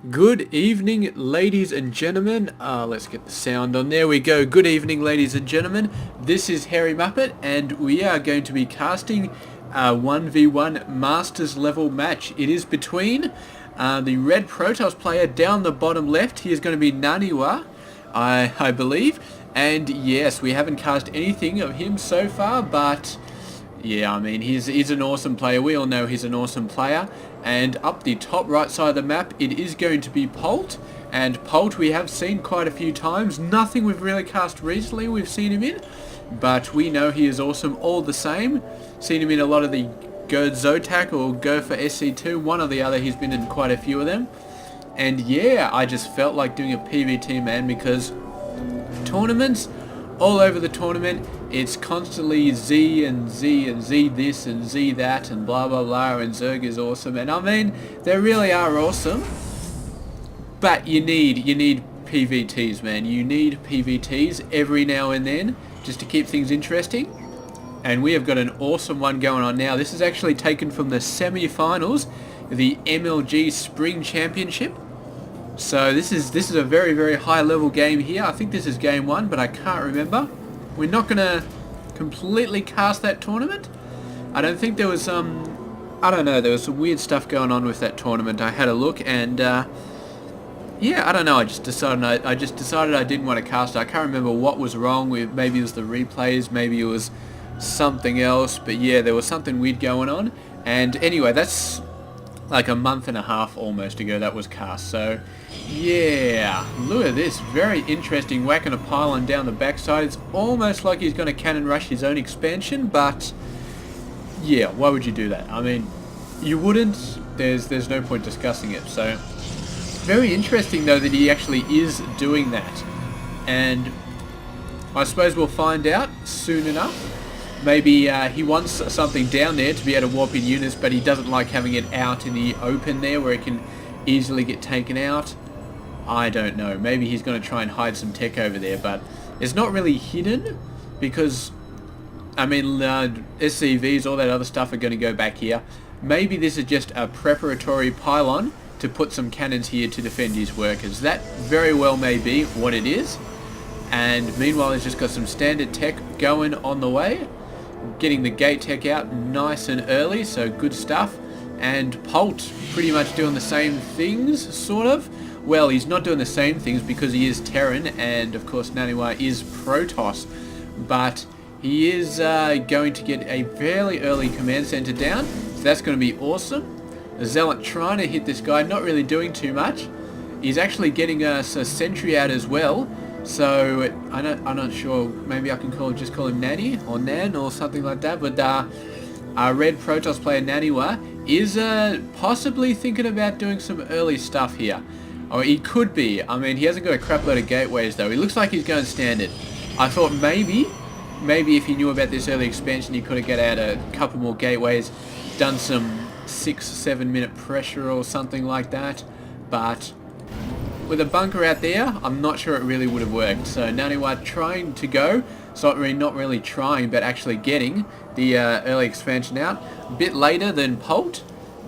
Good evening, ladies and gentlemen. Let's get the sound on. There we go. Good evening, ladies and gentlemen. This is Harry Muppet, and we are going to be casting a 1v1 Masters level match. It is between the red Protoss player down the bottom left. He is going to be NaNiwa, I believe. And yes, we haven't cast anything of him so far, but yeah, I mean, he's an awesome player. We all know he's an awesome player. And up the top right side of the map, it is going to be Polt. And Polt we have seen quite a few times. Nothing we've really cast recently we've seen him in. But we know he is awesome all the same. Seen him in a lot of the Go Zotac or Go for SC2. One or the other, he's been in quite a few of them. And yeah, I just felt like doing a PvT, man, because tournaments, all over the tournament, it's constantly Z and Z and Z this and Z that and blah blah blah, and Zerg is awesome, and I mean, they really are awesome, but you need PvTs, man. You need PvTs every now and then just to keep things interesting, and we have got an awesome one going on now. This is actually taken from the semi-finals, the MLG Spring Championship. So this is a very, very high level game here. I think this is game 1, but I can't remember. We're not going to completely cast that tournament. I don't think there was I don't know, there was some weird stuff going on with that tournament. I had a look and yeah, I don't know, I just decided I didn't want to cast it. I can't remember what was wrong with, maybe it was the replays, maybe it was something else, but yeah, there was something weird going on. And anyway, that's like a month and a half almost ago that was cast. So yeah, look at this, very interesting, whacking a pylon down the backside. It's almost like he's going to cannon rush his own expansion, but yeah, why would you do that? I mean, you wouldn't. There's no point discussing it. So very interesting though that he actually is doing that, and I suppose we'll find out soon enough. Maybe he wants something down there to be able to warp in units, but he doesn't like having it out in the open there where it can easily get taken out. I don't know. Maybe he's going to try and hide some tech over there, but it's not really hidden because, I mean, SCVs, all that other stuff are going to go back here. Maybe this is just a preparatory pylon to put some cannons here to defend his workers. That very well may be what it is. And meanwhile, he's just got some standard tech going on the way. Getting the gate tech out nice and early, so good stuff. And Polt pretty much doing the same things, sort of. Well, he's not doing the same things because he is Terran, and of course NaNiwa is Protoss. But he is going to get a fairly early command center down, so that's going to be awesome. The Zealot trying to hit this guy, not really doing too much. He's actually getting us a sentry out as well. So I'm not sure. Maybe I can just call him Nanny or Nan or something like that. But our red Protoss player NaNiwa is possibly thinking about doing some early stuff here, or he could be. I mean, he hasn't got a crap load of gateways though. He looks like he's going standard. I thought maybe if he knew about this early expansion, he could have got out a couple more gateways, done some 6-7 minute pressure or something like that. But with a bunker out there, I'm not sure it really would have worked. So NaNiwa trying to go, so not really trying, but actually getting the early expansion out. A bit later than Polt,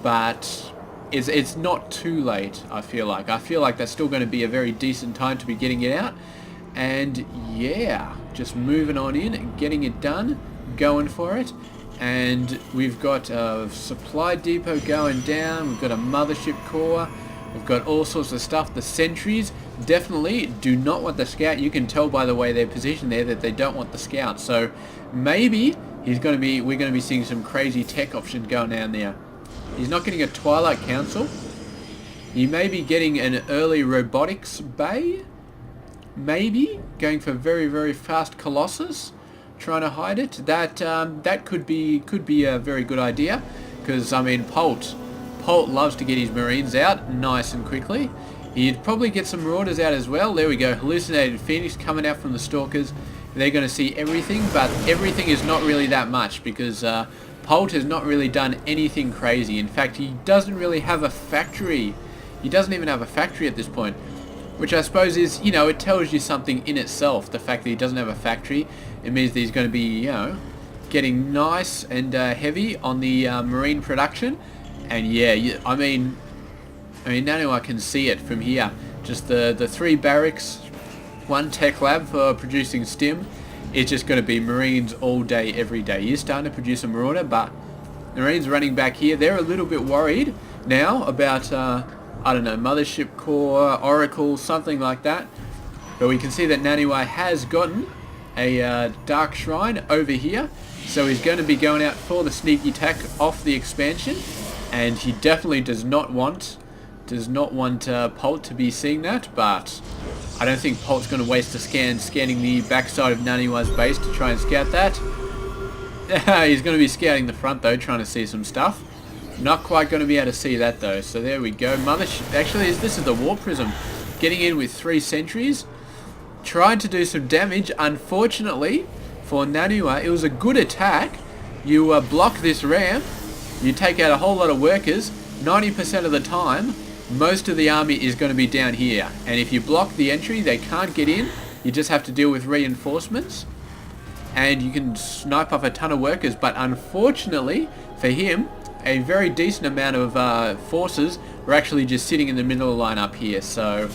but it's not too late, I feel like. I feel like that's still going to be a very decent time to be getting it out. And yeah, just moving on in and getting it done, going for it. And we've got a supply depot going down, we've got a mothership core. We've got all sorts of stuff. The sentries definitely do not want the scout. You can tell by the way they're positioned there that they don't want the scout. So maybe we're going to be seeing some crazy tech options going down there. He's not getting a Twilight Council. He may be getting an early robotics bay. Maybe going for very, very fast Colossus, trying to hide it. That could be a very good idea, because I mean Polt loves to get his Marines out nice and quickly. He'd probably get some Marauders out as well. There we go. Hallucinated Phoenix coming out from the Stalkers. They're going to see everything, but everything is not really that much because Polt has not really done anything crazy. In fact, he doesn't really have a factory. He doesn't even have a factory at this point, which I suppose is, you know, it tells you something in itself. The fact that he doesn't have a factory, it means that he's going to be, you know, getting nice and heavy on the Marine production. And yeah, I mean, I mean, NaNiwa can see it from here. Just the 3 barracks, 1 tech lab for producing stim. It's just going to be Marines all day, every day. He's starting to produce a Marauder, but Marines running back here, they're a little bit worried now about, I don't know, Mothership Core, Oracle, something like that. But we can see that NaNiwa has gotten a Dark Shrine over here. So he's going to be going out for the sneaky attack off the expansion. And he definitely does not want Polt to be seeing that, but I don't think Polt's going to waste a scanning the backside of NaNiwa's base to try and scout that. He's going to be scouting the front though, trying to see some stuff. Not quite going to be able to see that though, so there we go. Actually, this is the War Prism, getting in with 3 sentries, trying to do some damage. Unfortunately for NaNiwa, it was a good attack. You block this ramp, you take out a whole lot of workers. 90% of the time, most of the army is going to be down here, and if you block the entry, they can't get in. You just have to deal with reinforcements, and you can snipe off a ton of workers. But unfortunately for him, a very decent amount of forces were actually just sitting in the middle of the line up here. So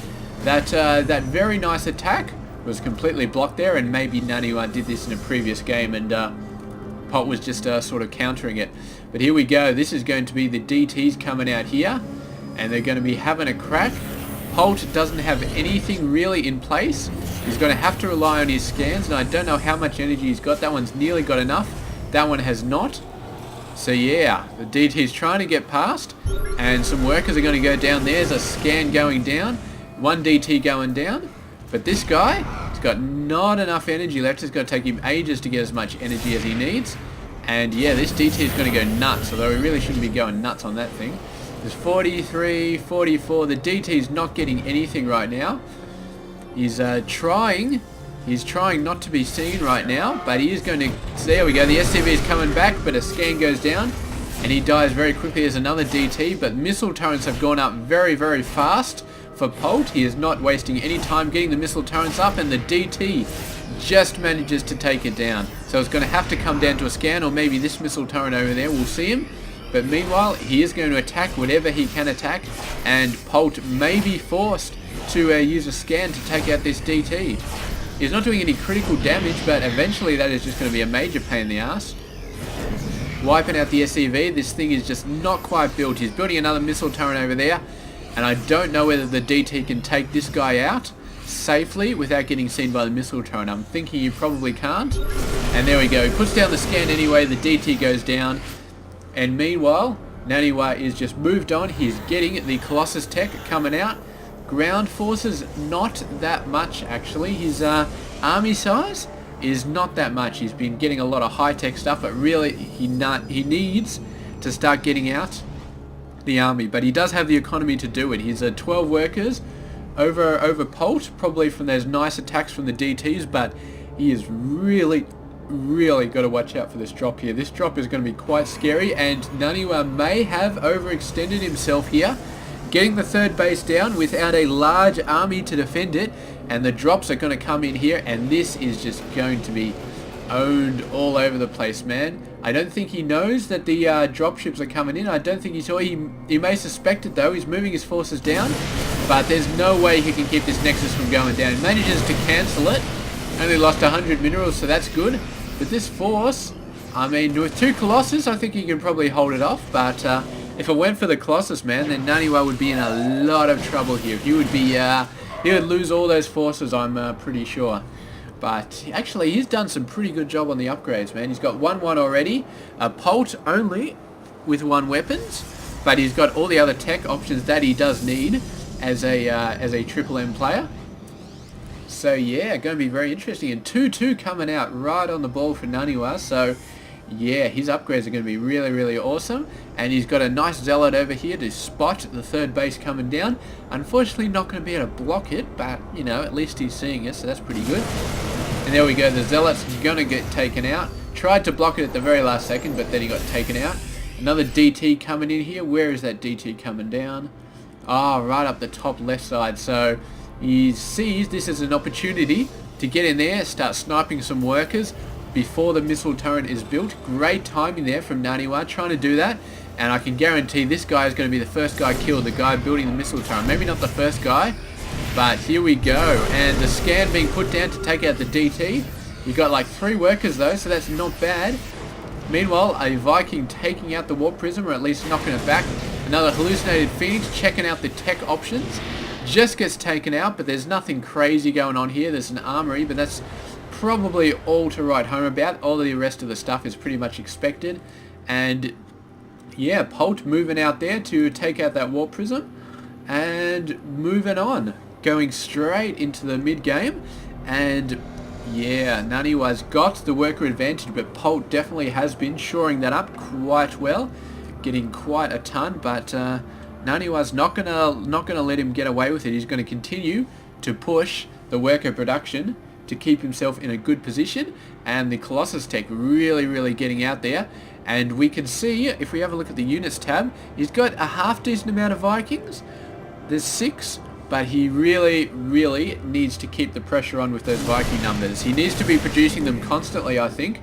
that very nice attack was completely blocked there, and maybe NaNiwa did this in a previous game, and Polt was just sort of countering it. But here we go. This is going to be the DTs coming out here, and they're going to be having a crack. Polt doesn't have anything really in place. He's going to have to rely on his scans, and I don't know how much energy he's got. That one's nearly got enough. That one has not. So yeah, the DT's trying to get past, and some workers are going to go down. There's a scan going down. 1 DT going down. But this guy, he's got not enough energy left. It's going to take him ages to get as much energy as he needs. And yeah, this DT is going to go nuts, although we really shouldn't be going nuts on that thing. There's 43, 44. The DT's not getting anything right now. He's trying not to be seen right now, but he is going to... So there we go. The SCV is coming back, but a scan goes down, and he dies very quickly as another DT. But missile turrets have gone up very, very fast for Polt. He is not wasting any time getting the missile turrets up, and the DT just manages to take it down. So it's going to have to come down to a scan, or maybe this missile turret over there will see him. But meanwhile, he is going to attack whatever he can attack, and Polt may be forced to use a scan to take out this DT. He's not doing any critical damage, but eventually that is just going to be a major pain in the ass. Wiping out the SCV, this thing is just not quite built. He's building another missile turret over there, and I don't know whether the DT can take this guy out safely without getting seen by the missile turret. I'm thinking you probably can't. And there we go. He puts down the scan anyway, the DT goes down. And meanwhile, NaNiwa is just moved on. He's getting the Colossus tech coming out. Ground forces, not that much actually. His army size is not that much. He's been getting a lot of high-tech stuff, but really he needs to start getting out the army. But he does have the economy to do it. He's 12 workers over Polt, probably from those nice attacks from the DTs, but he is really got to watch out for this drop here. This drop is going to be quite scary, and NaNiwa may have overextended himself here, getting the 3rd base down without a large army to defend it, and the drops are going to come in here, and this is just going to be owned all over the place, man. I don't think he knows that the dropships are coming in. I don't think he saw. He may suspect it though. He's moving his forces down, but there's no way he can keep this Nexus from going down. He manages to cancel it. Only lost 100 minerals, so that's good. But this force, I mean, with 2 Colossus, I think he can probably hold it off. But if it went for the Colossus, man, then NaNiwa would be in a lot of trouble here. He would be, he would lose all those forces, I'm pretty sure. But actually, he's done some pretty good job on the upgrades, man. He's got 1-1 already. Polt only with 1 weapons, but he's got all the other tech options that he does need as a Triple M player. So yeah, going to be very interesting. And 2-2 coming out right on the ball for NaNiwa. So yeah, his upgrades are going to be really awesome. And he's got a nice Zealot over here to spot the 3rd base coming down. Unfortunately, not going to be able to block it, but you know, at least he's seeing it, so that's pretty good. And there we go. The Zealot's going to get taken out. Tried to block it at the very last second, but then he got taken out. Another DT coming in here. Where is that DT coming down? Ah, right up the top left side. So he sees this as an opportunity to get in there, start sniping some workers before the missile turret is built. Great timing there from NaNiwa, trying to do that. And I can guarantee this guy is going to be the first guy killed, the guy building the missile turret. Maybe not the first guy, but here we go. And the scan being put down to take out the DT. You got like 3 workers though, so that's not bad. Meanwhile, a Viking taking out the warp prism, or at least knocking it back. Another hallucinated Phoenix checking out the tech options. Just gets taken out, but there's nothing crazy going on here. There's an armory, but that's probably all to write home about. All of the rest of the stuff is pretty much expected. And yeah, Polt moving out there to take out that warp prism. And moving on. Going straight into the mid game. And yeah, NaNiwa's got the worker advantage, but Polt definitely has been shoring that up quite well. Getting quite a ton, but NaNiwa's not gonna let him get away with it. He's going to continue to push the worker production to keep himself in a good position, and the Colossus tech really getting out there. And we can see, if we have a look at the units tab, he's got a half decent amount of Vikings. There's 6, but he really needs to keep the pressure on with those Viking numbers. He needs to be producing them constantly, I think,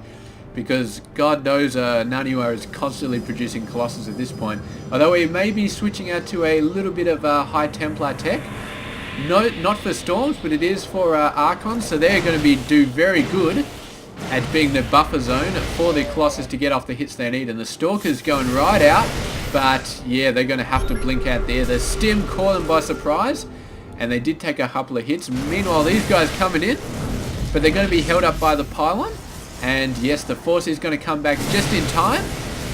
because God knows NaNiwa is constantly producing Colossus at this point. Although he may be switching out to a little bit of High Templar tech. No, not for Storms, but it is for Archons, so they're going to do very good at being the buffer zone for the Colossus to get off the hits they need. And the Stalker's going right out, but yeah, they're going to have to blink out there. The Stim caught them by surprise, and they did take a couple of hits. Meanwhile, these guys coming in, but they're going to be held up by the pylon. And yes, the force is going to come back just in time.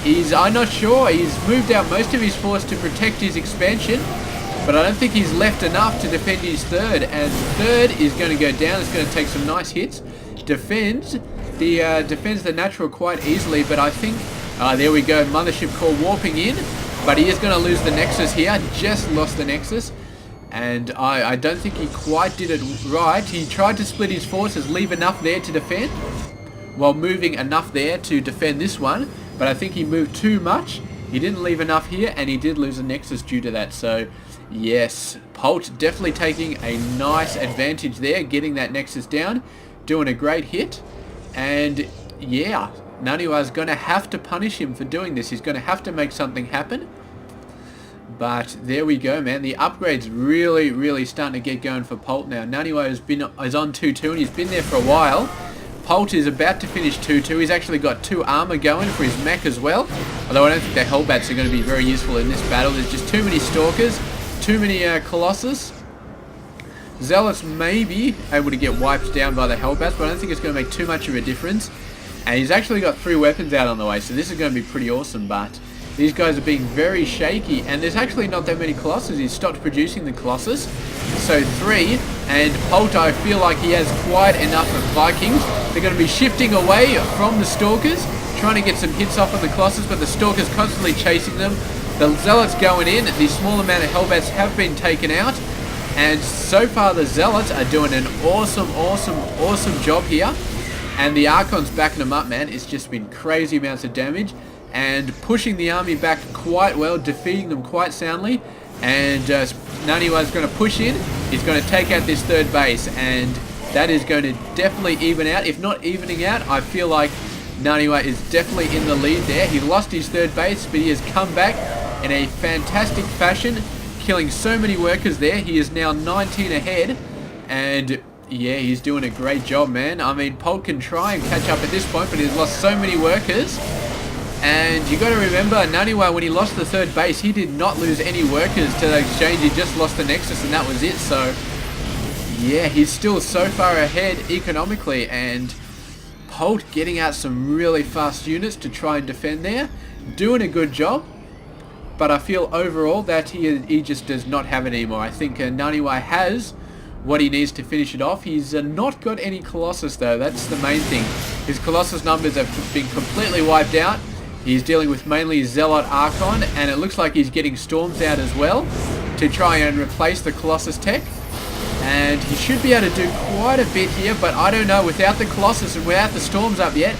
I'm not sure, he's moved out most of his force to protect his expansion, but I don't think he's left enough to defend his third, and third is going to go down. It's going to take some nice hits. Defends the natural quite easily, but I think, there we go, Mothership Core warping in, but he is going to lose the Nexus here. Just lost the Nexus, and I don't think he quite did it right. He tried to split his forces, leave enough there to defend, while moving enough there to defend this one, but I think he moved too much. He didn't leave enough here, and he did lose a Nexus due to that. So yes, Polt definitely taking a nice advantage there, getting that Nexus down, doing a great hit. And yeah, NaNiwa's going to have to punish him for doing this. He's going to have to make something happen. But there we go, man. The upgrade's really starting to get going for Polt now. NaNiwa is on 2-2, and he's been there for a while. Polt is about to finish 2-2. He's actually got 2 armor going for his mech as well. Although I don't think the Hellbats are going to be very useful in this battle. There's just too many Stalkers, too many Colossus. Zealots may be able to get wiped down by the Hellbats, but I don't think it's going to make too much of a difference. And he's actually got 3 weapons out on the way, so this is going to be pretty awesome. But these guys are being very shaky, and there's actually not that many Colossus. He's stopped producing the Colossus. So 3, and Polt, I feel like he has quite enough of Vikings. They're going to be shifting away from the Stalkers, trying to get some hits off of the Colossus, but the Stalkers constantly chasing them. The Zealots going in, the small amount of Hellbats have been taken out, and so far the Zealots are doing an awesome job here. And the Archons backing them up, man. It's just been crazy amounts of damage, and pushing the army back quite well, defeating them quite soundly. And NaNiwa's going to push in. He's going to take out this third base, and that is going to definitely even out. If not evening out, I feel like NaNiwa is definitely in the lead there. He lost his third base, but he has come back in a fantastic fashion, killing so many workers there. He is now 19 ahead, and yeah, he's doing a great job, man. I mean, Polt can try and catch up at this point, but he's lost so many workers. And you got to remember, NaNiwa, when he lost the third base, he did not lose any workers to the exchange. He just lost the Nexus, and that was it. So yeah, he's still so far ahead economically, and Polt getting out some really fast units to try and defend there, doing a good job. But I feel overall that he just does not have it anymore. I think NaNiwa has what he needs to finish it off. He's not got any Colossus though. That's the main thing. His Colossus numbers have been completely wiped out. He's dealing with mainly Zealot Archon, and it looks like he's getting Storms out as well to try and replace the Colossus tech. And he should be able to do quite a bit here, but I don't know. Without the Colossus and without the Storms up yet,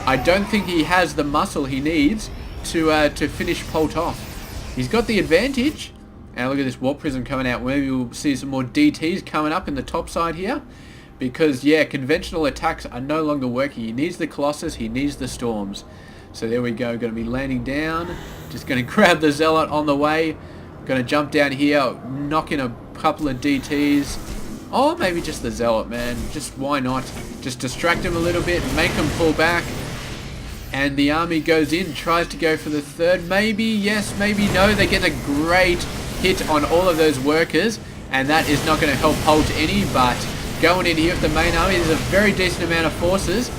I don't think he has the muscle he needs to finish Polt off. He's got the advantage. And look at this Warp Prism coming out. Maybe we'll see some more DTs coming up in the top side here. Because, yeah, conventional attacks are no longer working. He needs the Colossus. He needs the Storms. So there we go. Going to be landing down Just going to grab the Zealot on the way. Going to jump down here, knock in a couple of DTs. Or maybe just the Zealot, man. Just why not? Just distract him a little bit, make him pull back. And the army goes in, tries to go for the third. Maybe yes, maybe no. They get a great hit on all of those workers. And that is not going to help Polt any, but going in here with the main army, there's a very decent amount of forces.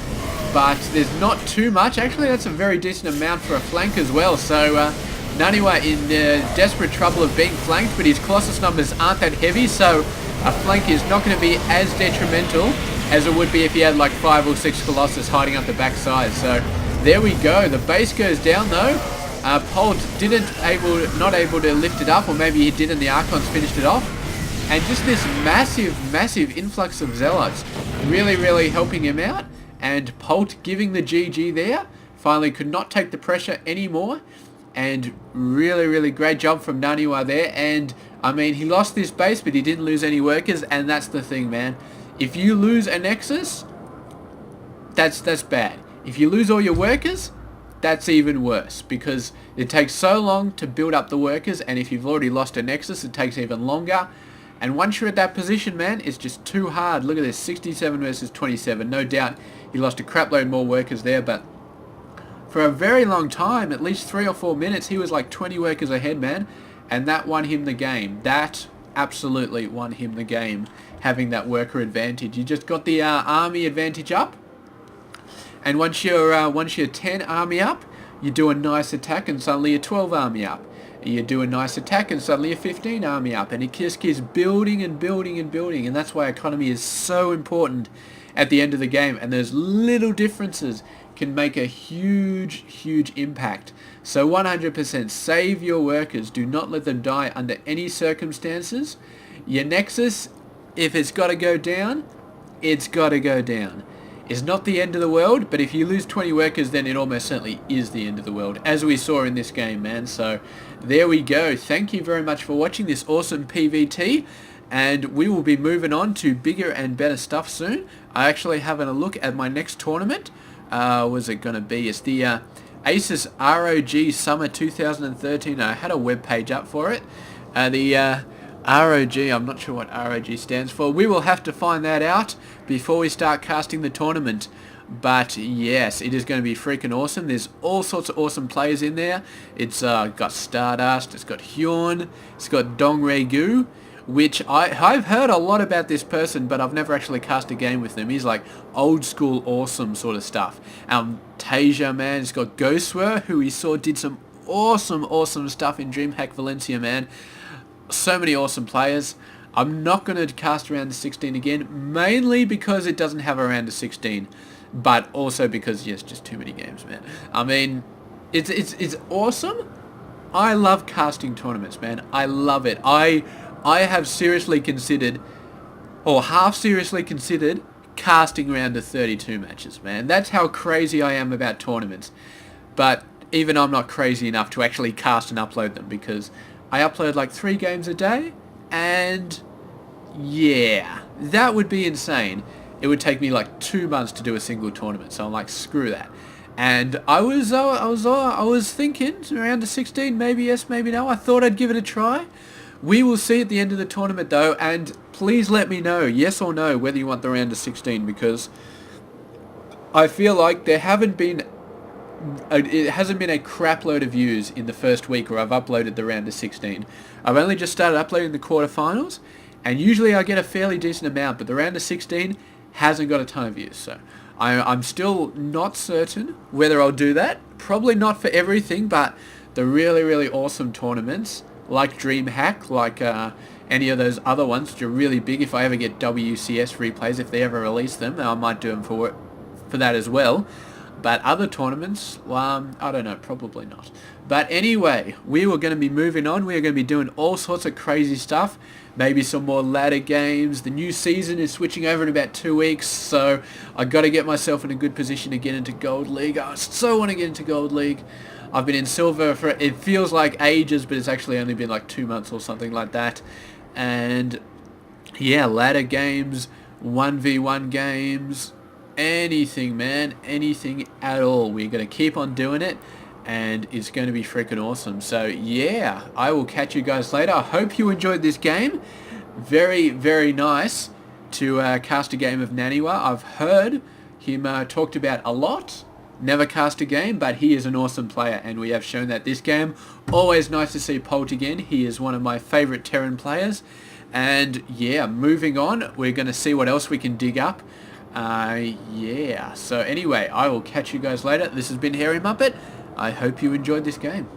But there's not too much. Actually, that's a very decent amount for a flank as well. So, NaNiwa in desperate trouble of being flanked, but his Colossus numbers aren't that heavy, so a flank is not going to be as detrimental as it would be if he had like 5 or 6 Colossus hiding up the backside. So there we go. The base goes down though. Polt not able to lift it up, or maybe he did and the Archons finished it off. And just this massive influx of Zealots really helping him out. And Polt giving the GG there. Finally could not take the pressure anymore. And really great job from NaNiwa there. And I mean, he lost this base, but he didn't lose any workers. And that's the thing, man. If you lose a Nexus, that's bad. If you lose all your workers, that's even worse. Because it takes so long to build up the workers. And if you've already lost a Nexus, it takes even longer. And once you're at that position, man, it's just too hard. Look at this, 67 versus 27. No doubt he lost a crapload more workers there, but for a very long time, at least 3 or 4 minutes, he was like 20 workers ahead, man. And that won him the game. That absolutely won him the game, having that worker advantage. You just got the army advantage up. And once you're 10 army up, you do a nice attack and suddenly you're 12 army up. You do a nice attack and suddenly you're 15 army up. And it just keeps building and building and building. And that's why economy is so important at the end of the game. And those little differences can make a huge impact. So 100% save your workers. Do not let them die under any circumstances. Your Nexus, if it's got to go down, it's got to go down. It's not the end of the world, but if you lose 20 workers, then it almost certainly is the end of the world, as we saw in this game, man. So there we go. Thank you very much for watching this awesome PVT. And we will be moving on to bigger and better stuff soon. I actually having a look at my next tournament. Was it going to be? It's the Asus ROG Summer 2013. I had a web page up for it. The ROG, I'm not sure what ROG stands for. We will have to find that out before we start casting the tournament. But yes, it is going to be freaking awesome. There's all sorts of awesome players in there. It's got Stardust, it's got Hyun, it's got Dongregu, which I've heard a lot about this person, but I've never actually cast a game with him. He's like old school awesome sort of stuff. Tasia, man, it's got Ghostware, who we saw did some awesome stuff in DreamHack Valencia, man. So many awesome players. I'm not going to cast around the 16 again, mainly because it doesn't have around the 16, but also because, yes, just too many games, man. I mean, it's awesome. I love casting tournaments, man. I love it. I have seriously considered, or half seriously considered, casting around to 32 matches, man. That's how crazy I am about tournaments. But even I'm not crazy enough to actually cast and upload them, because I upload like 3 games a day, and yeah, that would be insane. It would take me like 2 months to do a single tournament, so I'm like, screw that. And I was thinking around the 16, maybe yes, maybe no. I thought I'd give it a try. We will see at the end of the tournament though, and please let me know, yes or no, whether you want the round of 16, because I feel like it hasn't been a crap load of views in the first week where I've uploaded the round of 16. I've only just started uploading the quarterfinals, and usually I get a fairly decent amount, but the round of 16 hasn't got a ton of views, so I'm still not certain whether I'll do that. Probably not for everything, but the really awesome tournaments, like DreamHack, like any of those other ones, which are really big. If I ever get WCS replays, if they ever release them, I might do them for that as well. But other tournaments, well, I don't know, probably not. But anyway, we were going to be moving on. We are going to be doing all sorts of crazy stuff. Maybe some more ladder games. The new season is switching over in about 2 weeks, so I got to get myself in a good position to get into Gold League. I so want to get into Gold League. I've been in Silver for, it feels like ages, but it's actually only been like 2 months or something like that. And yeah, ladder games, 1v1 games, anything, man, anything at all. We're going to keep on doing it, and it's going to be freaking awesome. So yeah, I will catch you guys later. I hope you enjoyed this game. Very, very nice to cast a game of NaNiwa. I've heard him talked about a lot. Never cast a game, but he is an awesome player, and we have shown that this game. Always nice to see Polt again. He is one of my favourite Terran players. And yeah, moving on, we're going to see what else we can dig up. Yeah, so anyway, I will catch you guys later. This has been Hairy Muppet. I hope you enjoyed this game.